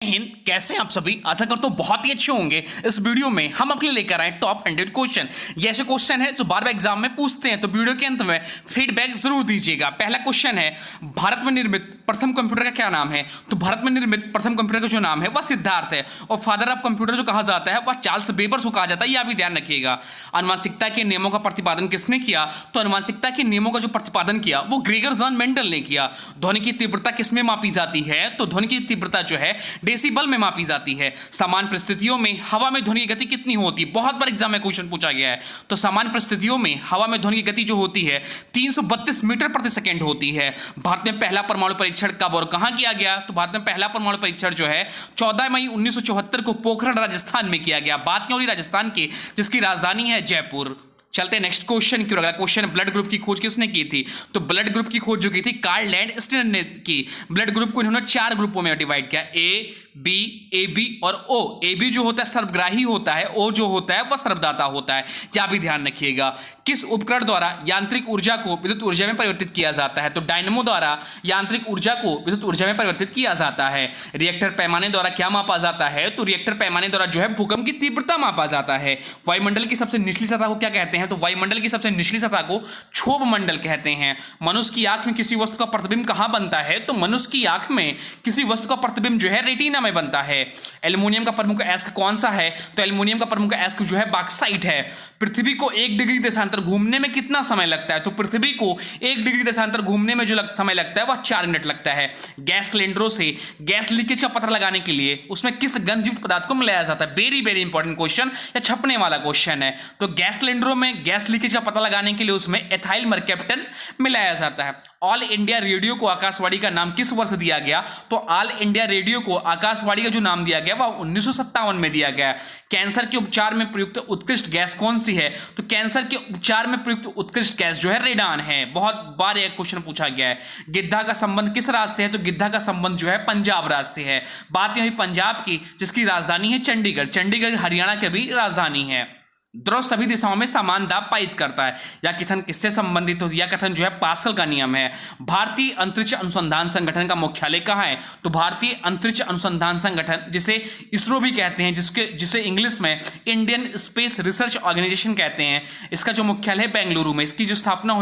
हिंद, कैसे हैं आप सभी। आशा करता हूं बहुत ही अच्छे होंगे। इस वीडियो में हम आपके लिए लेकर आए टॉप 100 क्वेश्चन। ये ऐसे क्वेश्चन है जो बार बार एग्जाम में पूछते हैं, तो वीडियो के अंत में फीडबैक जरूर दीजिएगा। पहला क्वेश्चन है, भारत में निर्मित प्रथम कंप्यूटर का क्या नाम है। तो भारत में निर्मित प्रथम कंप्यूटर का जो नाम है वह सिद्धार्थ है, और फादर ऑफ कंप्यूटर जो कहा जाता है वह चार्ल्स बेबर्स को कहा जाता है। यह भी ध्यान रखिएगा। आनुवंशिकता के नियमों का प्रतिपादन किसने किया। तो आनुवंशिकता के नियमों का जो प्रतिपादन किया वो ग्रेगर जॉन मेंडल ने किया। ध्वनि की तीव्रता किसमें मापी जाती है। तो ध्वनि की तीव्रता जो है डेसिबल में मापी जाती है। समान परिस्थितियों में हवा में ध्वनि की गति कितनी होती है। बहुत बार एग्जाम में क्वेश्चन पूछा गया है। तो समान परिस्थितियों में हवा में ध्वनि की गति जो होती है 332 मीटर प्रति सेकंड होती है। भारत में पहला परमाणु परीक्षण कब और कहां किया गया। तो भारत में पहला परमाणु परीक्षण जो है 14 मई 1974 को पोखरण राजस्थान में किया गया। बात नहीं हो रही राजस्थान की, जिसकी राजधानी है जयपुर। चलते हैं नेक्स्ट क्वेश्चन की ओर। अगला क्वेश्चन, ब्लड ग्रुप की खोज किसने की थी। तो ब्लड ग्रुप की खोज जो की थी कार्ल लैंडस्टीनर ने की। ब्लड ग्रुप को इन्होंने 4 ग्रुपों में डिवाइड किया, ए बी, ए बी और ओ। ए बी जो होता है सर्वग्राही होता है, ओ जो होता है वह सर्वदाता होता है। यह भी ध्यान रखिएगा। किस उपकरण द्वारा यांत्रिक ऊर्जा को विद्युत ऊर्जा में परिवर्तित किया जाता है। तो डायनमो द्वारा यांत्रिक ऊर्जा को विद्युत ऊर्जा में परिवर्तित किया जाता है। रिएक्टर पैमाने द्वारा क्या मापा जाता है। तो रिएक्टर पैमाने द्वारा जो है भूकंप की तीव्रता मापा जाता है। वायुमंडल की सबसे निचली सतह को क्या कहते हैं। तो वायुमंडल की सबसे निचली सतह को क्षोभ मंडल कहते हैं। मनुष्य की आंख में किसी वस्तु का प्रतिबिंब कहां बनता है। तो मनुष्य की आंख में किसी वस्तु का प्रतिबिंब जो है रेटिना में बनता है। एल्युमिनियम का प्रमुख अयस्क कौन सा है। तो एल्युमिनियम का प्रमुख अयस्क जो है बॉक्साइट है। पृथ्वी को 1 डिग्री देशांतर घूमने में कितना समय लगता है। तो पृथ्वी को 1 डिग्री देशांतर घूमने में जो समय लगता है वह 4 मिनट लगता है। गैस सिलेंडरों से गैस लीकेज का पता लगाने के लिए उसमें किस गंधयुक्त पदार्थ को मिलाया जाता है। वेरी वेरी इंपॉर्टेंट क्वेश्चन, या छपने वाला क्वेश्चन है। तो गैस सिलेंडरों में गैस लीकेज का पता लगाने के लिए उसमें एथाइल मरकैप्टन मिलाया जाता है। ऑल इंडिया रेडियो को आकाशवाणी का नाम किस वर्ष दिया गया। तो ऑल इंडिया रेडियो को आकाशवाणी का जो नाम दिया गया वह 1957 में दिया गया। कैंसर के उपचार में प्रयुक्त उत्कृष्ट गैस कौन सी है। तो कैंसर के उपचार में प्रयुक्त उत्कृष्ट गैस जो है रेडान है। बहुत बार यह क्वेश्चन पूछा गया है। गिद्धा का संबंध किस राज्य से है। तो गिद्धा का संबंध जो है पंजाब राज्य से है। बात यह हुई पंजाब की, जिसकी राजधानी है चंडीगढ़। चंडीगढ़ हरियाणा की भी राजधानी है। द्रव सभी दिशाओं में समान दाब पारित करता है। यह कथन किससे संबंधित होती है। यह कथन जो है पास्कल का नियम है। भारतीय अंतरिक्ष अनुसंधान संगठन का मुख्यालय कहाँ है। तो भारतीय अंतरिक्ष अनुसंधान संगठन, जिसे इसरो भी कहते हैं, जिसे इंग्लिश में इंडियन स्पेस रिसर्च ऑर्गेनाइजेशन कहते हैं, इसका जो मुख्यालय है बेंगलुरु में। इसकी जो स्थापना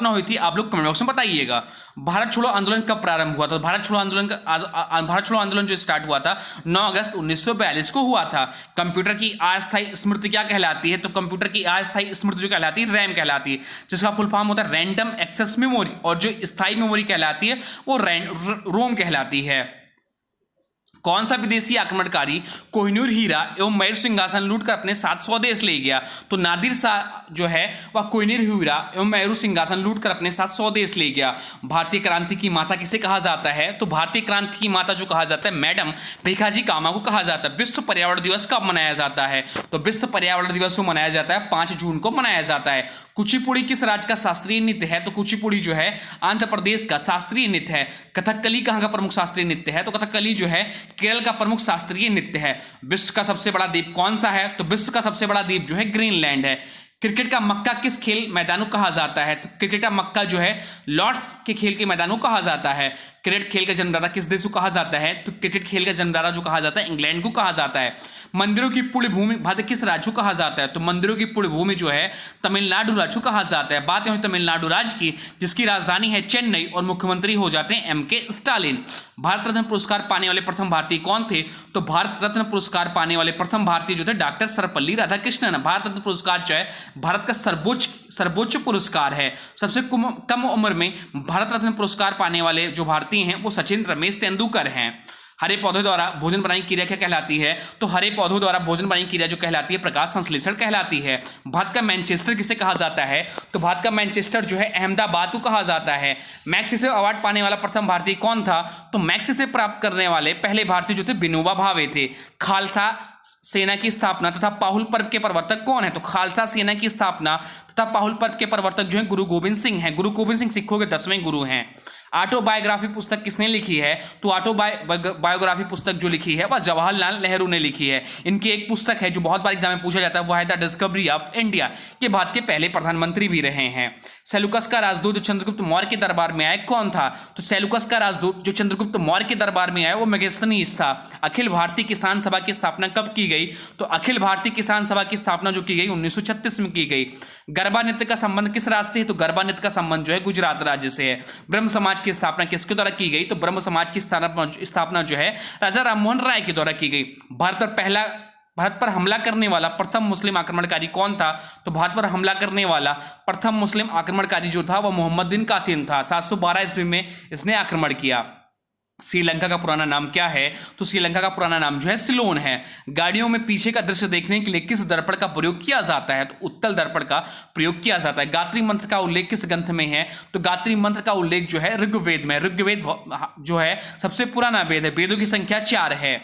हुई थी आप लोग कमेंट बॉक्स में बताइएगा। भारत छोड़ो आंदोलन कब प्रारंभ हुआ था। भारत छोड़ो आंदोलन जो स्टार्ट हुआ था 9 अगस्त 1942 को हुआ था। कंप्यूटर की अस्थायी स्मृति क्या कहलाती है। तो कंप्यूटर की अस्थायी स्मृति जो कहलाती है रैम कहलाती है, जिसका फुल फॉर्म होता है रैंडम एक्सेस मेमोरी, और जो स्थायी मेमोरी कहलाती है वो रोम कहलाती है। कौन सा विदेशी आक्रमणकारी कोहिनूर हीरा एवं मयूर सिंहासन लूटकर अपने साथ स्वदेश ले गया। तो नादिर शाह जो है वह कोहिनूर हीरा एवं मयूर सिंहासन लूटकर अपने साथ स्वदेश ले गया। भारतीय क्रांति की माता किसे कहा जाता है। तो भारतीय क्रांति की माता जो कहा जाता है मैडम भीखाजी कामा को कहा जाता है। विश्व पर्यावरण दिवस कब मनाया जाता है। तो विश्व पर्यावरण दिवस को मनाया जाता है 5 जून को मनाया जाता है। कुचिपुड़ी किस राज्य का शास्त्रीय नृत्य है। तो कुचिपुड़ी जो है आंध्र प्रदेश का शास्त्रीय नृत्य है। कथकली कहाँ का प्रमुख शास्त्रीय नृत्य है। तो कथकली जो है केरल का प्रमुख शास्त्रीय नृत्य है। विश्व का सबसे बड़ा द्वीप कौन सा है। तो विश्व का सबसे बड़ा द्वीप जो है ग्रीनलैंड है। क्रिकेट का मक्का किस खेल मैदान को कहा जाता है। तो क्रिकेट का मक्का जो है लॉर्ड्स के खेल के मैदान को कहा जाता है। क्रिकेट खेल का जन्मदाता किस देश को कहा जाता है। तो क्रिकेट खेल का जन्मदाता जो कहा जाता है इंग्लैंड को कहा जाता है। मंदिरों की पुण्य भूमि भारत किस राज्य को कहा जाता है। तो मंदिरों की पुण्य भूमि जो है तमिलनाडु राज्य को कहा जाता है। बात यह तमिलनाडु राज्य की, जिसकी राजधानी है चेन्नई, और मुख्यमंत्री हो जाते हैं एम.के. स्टालिन। भारत रत्न पुरस्कार पाने वाले प्रथम भारतीय कौन थे। तो भारत रत्न पुरस्कार पाने वाले प्रथम भारतीय जो थे डॉक्टर सर्वपल्ली राधाकृष्णन। भारत रत्न पुरस्कार जो है भारत का सर्वोच्च पुरस्कार है। सबसे कम उम्र में भारत रत्न पुरस्कार पाने वाले जो भारतीय हैं वो सचिन रमेश तेंदुलकर हैं। हरे पौधों द्वारा भोजन बनाने की क्रिया क्या कहलाती है। तो हरे पौधों द्वारा भोजन बनाने की क्रिया जो कहलाती है प्रकाश संश्लेषण कहलाती है। भारत का मैनचेस्टर किसे कहा जाता है। तो भारत का मैनचेस्टर जो है अहमदाबाद को कहा जाता है। मैग्सेसे अवार्ड पाने वाला प्रथम भारतीय कौन था। तो मैग्सेसे प्राप्त करने वाले पहले भारतीय जो थे विनोबा भावे थे। खालसा सेना की स्थापना तथा पाहुल पर्व के प्रवर्तक कौन है। तो खालसा सेना की स्थापना तथा पाहुल पर्व के प्रवर्तक जो है गुरु गोविंद सिंह हैं। गुरु गोविंद सिंह सिखों के 10वें गुरु हैं। ऑटोबायोग्राफी पुस्तक किसने लिखी है। तो ऑटोबायोग्राफी पुस्तक जो लिखी है वह जवाहरलाल नेहरू ने लिखी है। इनकी एक पुस्तक है जो बहुत बार एग्जाम में पूछा जाता है, वह है द डिस्कवरी ऑफ इंडिया। ये भारत के पहले प्रधानमंत्री भी रहे हैं। सेलुकस का राजदूत जो चंद्रगुप्त मौर्य के दरबार में आया कौन था? तो सेलुकस का राजदूत जो चंद्रगुप्त मौर्य के दरबार में आया वो मेगस्थनीज था। अखिल भारतीय किसान सभा की स्थापना कब की गई? तो अखिल भारतीय किसान सभा की स्थापना जो की गई 1936 में की गई। गरबा नृत्य का संबंध किस राज्य से है? तो गरबा नृत्य का संबंध जो है गुजरात राज्य से है। ब्रह्म समाज की स्थापना किसके द्वारा की गई? तो ब्रह्म समाज की स्थापना जो है राजा राममोहन राय के द्वारा की गई। भारत पर हमला करने वाला प्रथम मुस्लिम आक्रमणकारी कौन था? तो भारत पर हमला करने वाला प्रथम मुस्लिम आक्रमणकारी जो था वह मोहम्मद बिन कासिम था। 712 ईस्वी में इसने आक्रमण किया। श्रीलंका का पुराना नाम क्या है? तो श्रीलंका का पुराना नाम जो है सिलोन है। गाड़ियों में पीछे का दृश्य देखने के लिए किस दर्पण का प्रयोग किया जाता है? तो उत्तल दर्पण का प्रयोग किया जाता है। गायत्री मंत्र का उल्लेख किस ग्रंथ में है? तो गायत्री मंत्र का उल्लेख जो है ऋग्वेद में। ऋग्वेद जो है सबसे पुराना वेद है। वेदों की संख्या 4 है।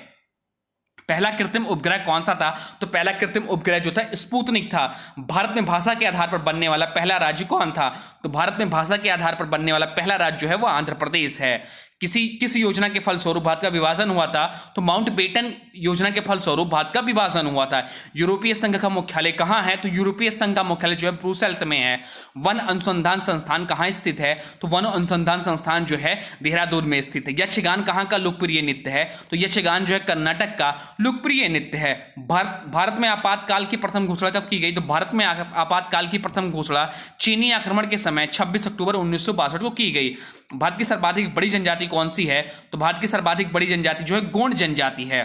पहला कृत्रिम उपग्रह कौन सा था? तो पहला कृत्रिम उपग्रह जो था स्पुतनिक था। भारत में भाषा के आधार पर बनने वाला पहला राज्य कौन था? तो भारत में भाषा के आधार पर बनने वाला पहला राज्य जो है वो आंध्र प्रदेश है। किस योजना के फलस्वरूप भारत का विभाजन हुआ था? तो माउंटबेटन योजना के फलस्वरूप भारत का विभाजन हुआ था। यूरोपीय संघ का मुख्यालय कहाँ है? तो यूरोपीय संघ का मुख्यालय जो है ब्रुसेल्स में है। वन अनुसंधान संस्थान कहाँ स्थित है? तो वन अनुसंधान संस्थान जो है देहरादून में स्थित है। यक्षगान कहाँ का लोकप्रिय नृत्य है? तो यक्षगान जो है कर्नाटक का लोकप्रिय नृत्य है। भारत में आपातकाल की प्रथम घोषणा कब की गई? तो भारत में आपातकाल की प्रथम घोषणा चीनी आक्रमण के समय 26 अक्टूबर 1962 को की गई। भारत की सर्वाधिक बड़ी जनजाति कौन सी है? तो भारत की सर्वाधिक बड़ी जनजाति जो है गोंड जनजाति है।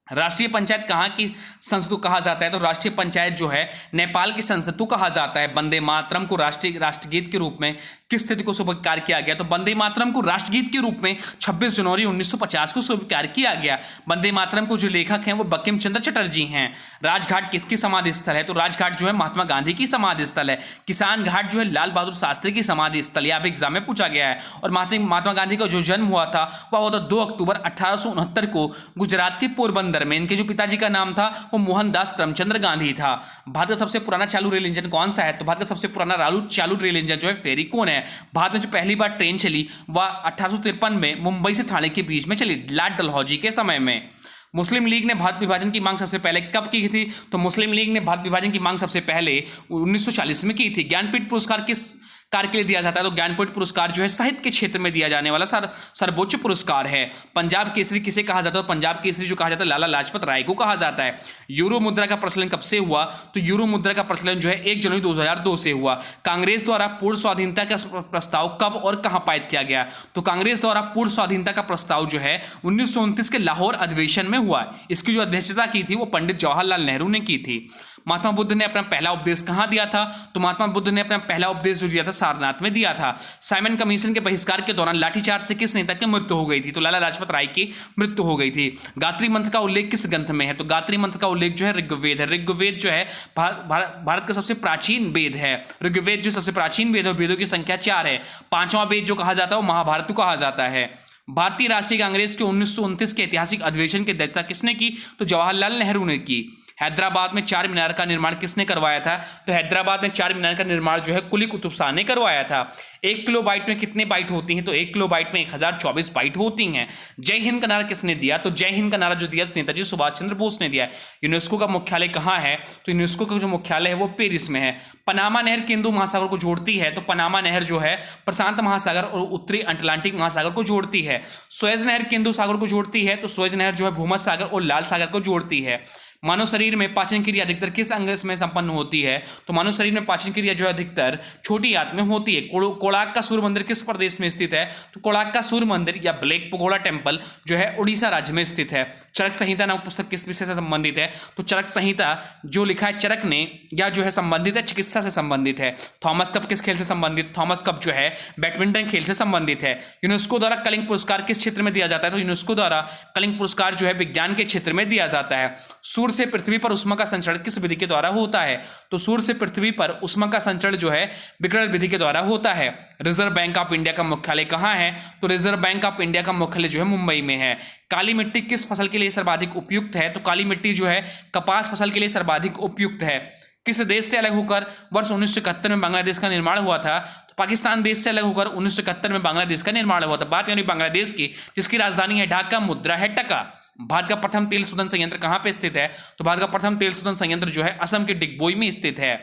राष्ट्रीय पंचायत कहाँ की संसद को कहा जाता है? तो राष्ट्रीय पंचायत जो है नेपाल की संसद को कहा जाता है। वंदे मातरम को राष्ट्रगीत के रूप में किस तिथि को स्वीकार किया गया? तो वंदे मातरम को राष्ट्रगीत के रूप में 26 जनवरी 1950 को स्वीकार किया गया। वंदे मातरम को जो लेखक हैं वो बंकिम चंद्र चटर्जी हैं। राजघाट किसकी समाधि स्थल है? तो राजघाट जो है महात्मा गांधी की समाधि स्थल है। किसान घाट जो है लाल बहादुर शास्त्री की समाधि स्थल, यह एग्जाम में पूछा गया है। और महात्मा गांधी का जो जन्म हुआ था वह हुआ था 2 अक्टूबर 1869 को गुजरात के पोरबंदर में। इनके जो पिताजी का नाम था वो मोहनदास करमचंद्र गांधी था। भारत का सबसे पुराना चालू रेल इंजन कौन सा है? तो भारत का सबसे पुराना चालू रेल इंजन जो है फेरिकोन है। भारत में जो पहली बार ट्रेन चली वह 1853 में मुंबई से ठाणे के बीच में चली, लॉर्ड डलहौजी के समय में। मुस्लिम लीग ने भारत विभाजन की मांग सबसे पहले कब की थी? तो मुस्लिम लीग ने भारत विभाजन की मांग सबसे पहले 1940 में की थी। ज्ञानपीठ पुरस्कार किस कार्य के लिए दिया जाता है? तो ज्ञानपीठ पुरस्कार जो है साहित्य के क्षेत्र में दिया जाने वाला सर्वोच्च पुरस्कार है। पंजाब केसरी किसे कहा जाता है? पंजाब केसरी जो कहा जाता है लाला लाजपत राय को कहा जाता है। यूरो मुद्रा का प्रचलन कब से हुआ? तो यूरो मुद्रा का प्रचलन जो है 1 जनवरी 2002 से हुआ। कांग्रेस द्वारा पूर्ण स्वाधीनता का प्रस्ताव कब और कहां पारित किया गया? तो कांग्रेस द्वारा पूर्ण स्वाधीनता का प्रस्ताव जो है 1929 के लाहौर अधिवेशन में हुआ। इसकी जो अध्यक्षता की थी वो पंडित जवाहरलाल नेहरू ने की थी। महात्मा बुद्ध ने अपना पहला उपदेश कहां दिया था? तो महात्मा बुद्ध ने अपना पहला उपदेश जो दिया था सारनाथ में दिया था। साइमन कमीशन के बहिष्कार के दौरान लाठीचार्ज से किस नेता की मृत्यु हो गई थी? तो लाला लाजपत राय की मृत्यु हो गई थी। गायत्री मंत्र का उल्लेख किस ग्रंथ में है? तो गायत्री मंत्र का उल्लेख जो है ऋग्वेद है। ऋग्वेद जो है भारत का सबसे प्राचीन वेद है। ऋग्वेद जो सबसे प्राचीन वेद है, वेदों की संख्या 4 है। 5वां वेद जो कहा जाता है वो महाभारत को कहा जाता है। भारतीय राष्ट्रीय कांग्रेस के 1929 के ऐतिहासिक अधिवेशन की अध्यक्षता किसने की? तो जवाहरलाल नेहरू ने की। हैदराबाद में 4 मीनार का निर्माण किसने करवाया था? तो हैदराबाद में 4 मीनार का निर्माण जो है कुली कुतुब शाह ने करवाया था। 1 किलोबाइट में कितने बाइट होती हैं? तो 1 किलोबाइट में 1024 बाइट होती हैं। जय हिंद का नारा किसने दिया? तो जय हिंद का नारा जो दिया नेताजी सुभाष चंद्र बोस ने दिया। यूनेस्को का मुख्यालय कहाँ है? तो यूनेस्को का जो मुख्यालय है वो पेरिस में है। पनामा नहर हिंदू महासागर को जोड़ती है। तो पनामा नहर जो है प्रशांत महासागर और उत्तरी अटलांटिक महासागर को जोड़ती है। सुएज नहर हिंदू सागर को जोड़ती है। तो सुएज नहर जो है भूमध्य सागर और लाल सागर को जोड़ती है। मानव शरीर में पाचन क्रिया अधिकतर किस अंग में संपन्न होती है? तो मानव शरीर में पाचन क्रिया जो है अधिकतर छोटी आंत में होती है। कोणार्क का सूर्य मंदिर किस प्रदेश में स्थित है? तो कोणार्क का सूर्य मंदिर या ब्लैक पगोड़ा टेम्पल जो है उड़ीसा राज्य में स्थित है। चरक संहिता नामक पुस्तक किस विषय से संबंधित है? तो चरक संहिता जो लिखा है चरक ने या जो है संबंधित है चिकित्सा से संबंधित है। थॉमस कप किस खेल से संबंधित? थॉमस कप जो है बैडमिंटन खेल से संबंधित है। यूनेस्को द्वारा कलिंग पुरस्कार किस क्षेत्र में दिया जाता है? तो यूनेस्को द्वारा कलिंग पुरस्कार जो है विज्ञान के क्षेत्र में दिया जाता है। सूर्य से पृथ्वी पर उष्मा का संचरण किस विधि के द्वारा होता है? तो सूर्य से पृथ्वी पर उष्मा का संचरण जो है विकिरण विधि के द्वारा होता है। रिजर्व बैंक ऑफ इंडिया का मुख्यालय कहां है? तो रिजर्व बैंक ऑफ इंडिया का मुख्यालय जो है मुंबई में है। काली मिट्टी किस फसल के लिए सर्वाधिक उपयुक्त है? तो काली मिट्टी जो है कपास फसल के लिए सर्वाधिक उपयुक्त है। किस देश से अलग होकर वर्ष 1971 में बांग्लादेश का निर्माण हुआ था? तो पाकिस्तान देश से अलग होकर 1971 में बांग्लादेश का निर्माण हुआ था। बात यानी बांग्लादेश की, जिसकी राजधानी है ढाका, मुद्रा है टका। भारत का प्रथम तेल शोधन संयंत्र कहां पे स्थित है? तो भारत का प्रथम तेल शोधन संयंत्र जो है असम के डिगबोई में स्थित है।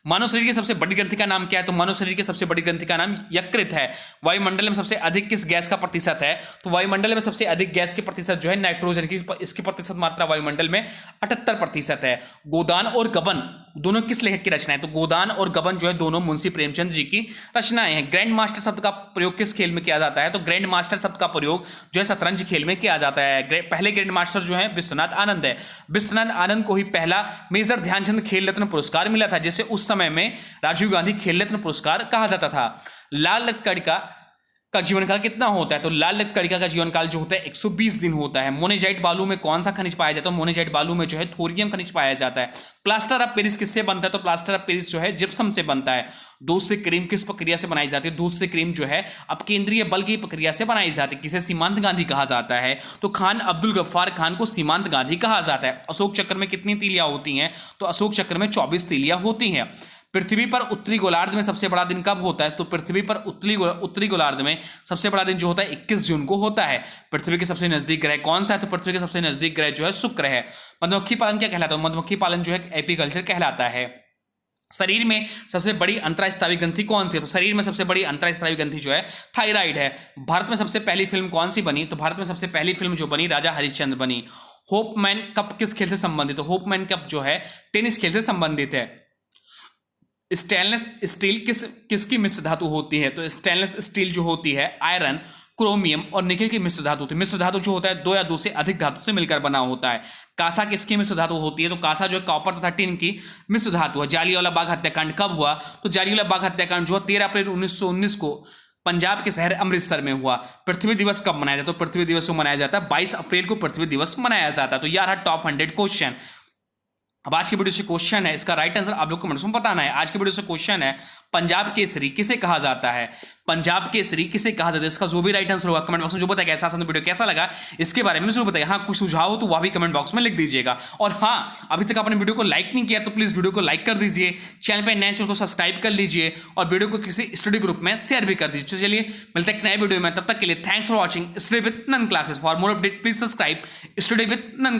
मानव शरीर की सबसे बड़ी ग्रंथि का नाम क्या है? तो मानव शरीर की सबसे बड़ी ग्रंथि का नाम यकृत है। वायुमंडल में सबसे अधिक किस गैस का प्रतिशत है? तो वायुमंडल में सबसे अधिक गैस की प्रतिशत जो है नाइट्रोजन की, इसकी प्रतिशत मात्रा वायुमंडल में 78% है। गोदान और गबन दोनों किस लेखक की रचना है? तो गोदान और गबन जो है दोनों मुंशी प्रेमचंद जी की रचनाएं हैं। ग्रैंड मास्टर शब्द का प्रयोग किस खेल में किया जाता है? तो ग्रैंड मास्टर शब्द का प्रयोग जो है शतरंज खेल में किया जाता है। पहले ग्रैंड मास्टर जो है विश्वनाथ आनंद है। विश्वनाथ आनंद को ही पहला मेजर ध्यानचंद खेल रत्न पुरस्कार मिला था, जिसे उस समय में राजीव गांधी खेल रत्न पुरस्कार कहा जाता था। लाल रक्तकणिका का जीवन काल कितना होता है? तो लाल रक्तकणिका का जीवन काल जो होता है 120 दिन होता है। मोनेजाइट बालू में कौन सा खनिज पाया जाता है? मोनेजाइट बालू में जो है थोरियम खनिज पाया जाता है। प्लास्टर ऑफ पेरिस किससे बनता है? तो प्लास्टर ऑफ पेरिस जो है जिप्सम से बनता है। दूध से क्रीम किस प्रक्रिया से बनाई जाती है? दूध से क्रीम जो है अब केंद्रीय बल की प्रक्रिया से बनाई जाती है। किसे सीमांत गांधी कहा जाता है? तो खान अब्दुल गफ्फार खान को सीमांत गांधी कहा जाता है। अशोक चक्र में कितनी तीलियां होती हैं? तो अशोक चक्र में 24 तीलियां होती हैं। पृथ्वी पर उत्तरी गोलार्ध में सबसे बड़ा दिन कब होता है? तो पृथ्वी पर उत्तरी गोलार्ध में सबसे बड़ा दिन जो होता है 21 जून को होता है। पृथ्वी के सबसे नजदीक ग्रह कौन सा है? तो पृथ्वी के सबसे नजदीक ग्रह जो है शुक्र है। मधुमक्खी पालन क्या कहलाता है? मधुमक्खी पालन जो है एपीकल्चर कहलाता है। शरीर में सबसे बड़ी अंतरास्रावी ग्रंथि कौन सी है? तो शरीर में सबसे बड़ी अंतरास्रावी ग्रंथि जो है थायराइड है। भारत में सबसे पहली फिल्म कौन सी बनी? तो भारत में सबसे पहली फिल्म जो बनी राजा हरिश्चंद्र बनी। होपमैन कप किस खेल से संबंधित है? होपमैन कप जो है टेनिस खेल से संबंधित है। स्टेनलेस स्टील किसकी मिश्र धातु होती है? तो स्टेनलेस स्टील जो होती है आयरन, क्रोमियम और निकेल की मिश्र धातु होती है। मिश्र धातु जो होता है दो या दो से अधिक धातु से मिलकर बना होता है। कांसा किसकी मिश्र धातु होती है? तो कांसा जो है कॉपर तथा टिन की मिश्र धातु है। जालियांवाला बाग हत्याकांड कब हुआ? तो जालियांवाला बाग हत्याकांड जो है 13 अप्रैल 1919 को पंजाब के शहर अमृतसर में हुआ। पृथ्वी दिवस कब मनाया जाता है? तो पृथ्वी दिवस को मनाया जाता है 22 अप्रैल को पृथ्वी दिवस मनाया जाता है। तो यार टॉप 100 क्वेश्चन। अब आज की वीडियो से क्वेश्चन है, इसका राइट आंसर आप लोग को कमेंट्स में बताना है। आज की वीडियो से क्वेश्चन है पंजाब केसरी किसे कहा जाता है? पंजाब केसरी किसे कहा जाता है? इसका जो भी राइट आंसर होगा कमेंट बॉक्स में जो बताएगा ऐसा वीडियो कैसा लगा इसके बारे में जरूर बताइए। हाँ कोई सुझाव हो तो वह भी कमेंट बॉक्स में लिख दीजिएगा। और हाँ अभी तक आपने वीडियो को लाइक नहीं किया तो प्लीज वीडियो को लाइक कर दीजिए, चैनल पर नए चैनल को सब्सक्राइब कर लीजिए और वीडियो को किसी स्टडी ग्रुप में शेयर भी कर दीजिए। चलिए मिलते हैं एक नए वीडियो में, तब तक के लिए thanks for watching study with nun classes. For more update please subscribe study with none.